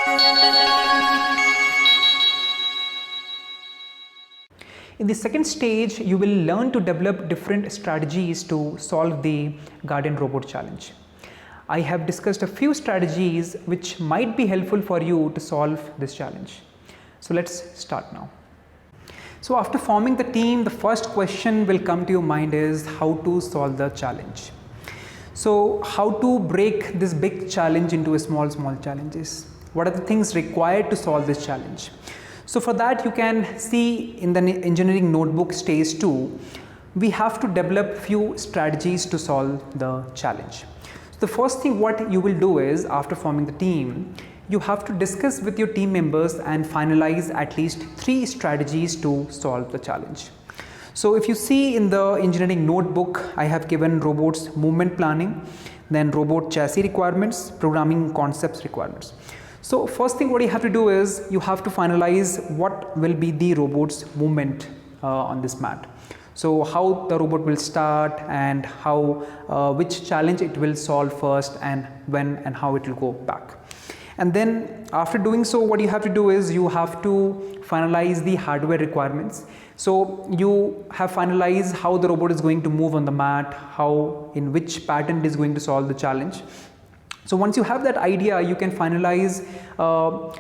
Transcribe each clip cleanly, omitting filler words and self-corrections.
In the second stage, you will learn to develop different strategies to solve the garden robot challenge. I have discussed a few strategies which might be helpful for you to solve this challenge. So let's start now. So after forming the team, the first question will come to your mind is how to solve the challenge. So how to break this big challenge into small challenges? What are the things required to solve this challenge? So for that, you can see in the engineering notebook stage 2, we have to develop few strategies to solve the challenge. So the first thing what you will do is, after forming the team, you have to discuss with your team members and finalize at least 3 strategies to solve the challenge. So if you see in the engineering notebook, I have given robots movement planning, then robot chassis requirements, programming concepts requirements. So first thing what you have to do is you have to finalize what will be the robot's movement on this mat. So how the robot will start and how which challenge it will solve first and when and how it will go back. And then after doing so, what you have to do is you have to finalize the hardware requirements. So you have finalized how the robot is going to move on the mat, how in which pattern it is going to solve the challenge. So once you have that idea, you can finalize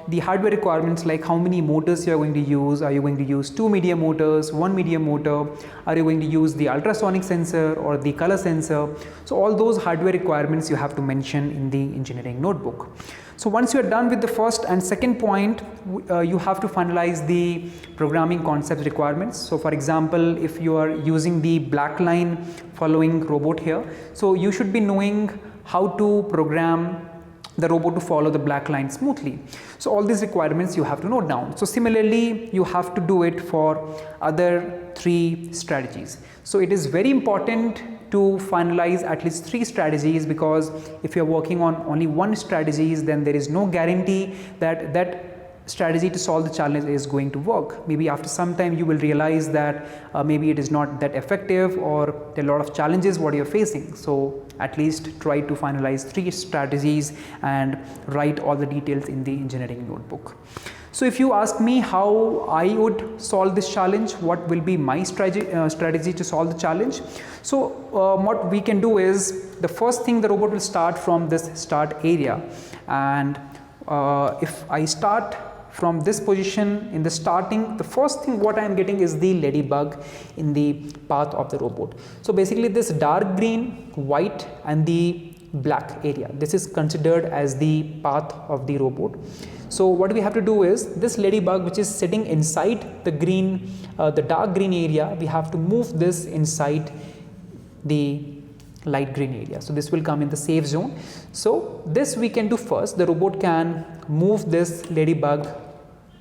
the hardware requirements, like how many motors you are going to use. Are you going to use 2 medium motors, 1 medium motor? Are you going to use the ultrasonic sensor or the color sensor? So all those hardware requirements you have to mention in the engineering notebook. So once you are done with the first and second point, you have to finalize the programming concepts requirements. So for example, if you are using the black line following robot here, so you should be knowing how to program the robot to follow the black line smoothly. So all these requirements you have to note down. So similarly, you have to do it for other 3 strategies. So it is very important to finalize at least 3 strategies, because if you are working on only one strategies, then there is no guarantee that that strategy to solve the challenge is going to work. Maybe after some time you will realize that maybe it is not that effective, or there are a lot of challenges what you are facing. So at least try to finalize 3 strategies and write all the details in the engineering notebook. So if you ask me how I would solve this challenge, what will be my strategy to solve the challenge? So what we can do is, the first thing, the robot will start from this start area, and if I start from this position in the starting, the first thing what I am getting is the ladybug in the path of the robot. So basically this dark green, white and the black area, this is considered as the path of the robot. So what we have to do is, this ladybug which is sitting inside the green, the dark green area, we have to move this inside the light green area. So this will come in the safe zone. So this we can do first. The robot can move this ladybug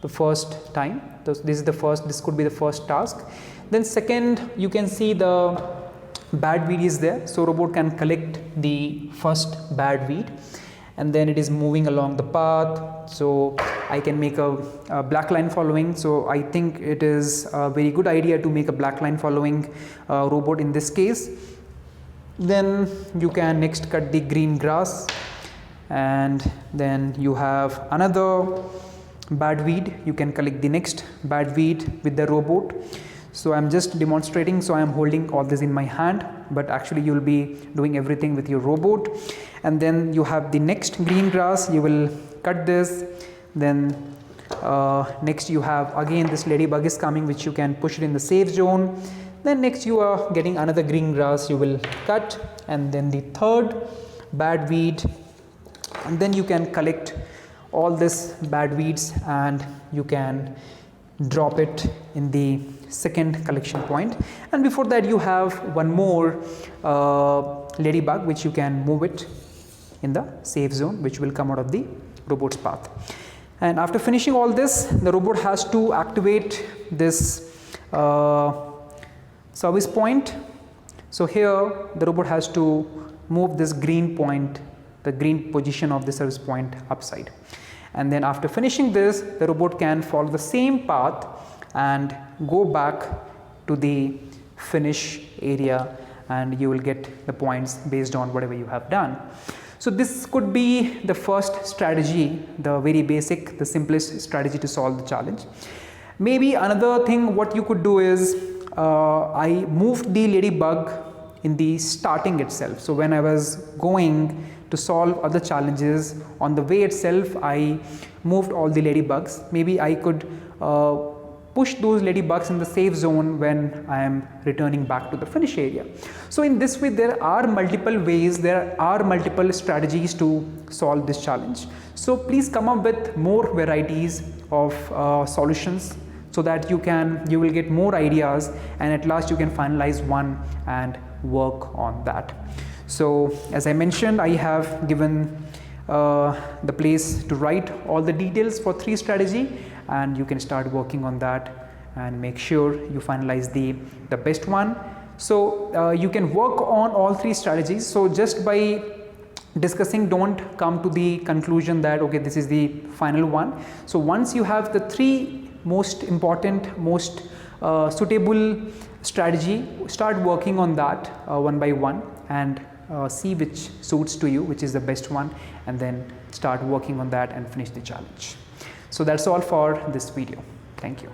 the first time. This could be the first task. Then second, you can see the bad weed is there. So robot can collect the first bad weed, and then it is moving along the path. So I can make a black line following. So I think it is a very good idea to make a black line following robot in this case. Then you can next cut the green grass, and then you have another bad weed. You can collect the next bad weed with the robot. So I'm just demonstrating, so I'm holding all this in my hand, but actually you'll be doing everything with your robot. And then you have the next green grass, you will cut this. Then next you have again this ladybug is coming, which you can push it in the safe zone. Then next you are getting another green grass, you will cut, and then the third bad weed, and then you can collect all this bad weeds and you can drop it in the second collection point. And before that you have one more ladybug which you can move it in the safe zone, which will come out of the robot's path. And after finishing all this, the robot has to activate this service point. So here the robot has to move this green point, the green position of the service point upside. And then after finishing this, the robot can follow the same path and go back to the finish area, and you will get the points based on whatever you have done. So this could be the first strategy, the very basic, the simplest strategy to solve the challenge. Maybe another thing what you could do is I moved the ladybug in the starting itself. So when I was going to solve other challenges, on the way itself I moved all the ladybugs. Maybe I could push those ladybugs in the safe zone when I am returning back to the finish area. So in this way there are multiple ways, there are multiple strategies to solve this challenge. So please come up with more varieties of solutions so that you will get more ideas, and at last you can finalize one and work on that. So as I mentioned, I have given the place to write all the details for 3 strategy, and you can start working on that and make sure you finalize the best one. So you can work on all 3 strategies. So just by discussing, don't come to the conclusion that okay, this is the final one. So once you have the 3 most important, most suitable strategy, start working on that one by one, and see which suits to you, which is the best one, and then start working on that and finish the challenge. So that's all for this video. Thank you.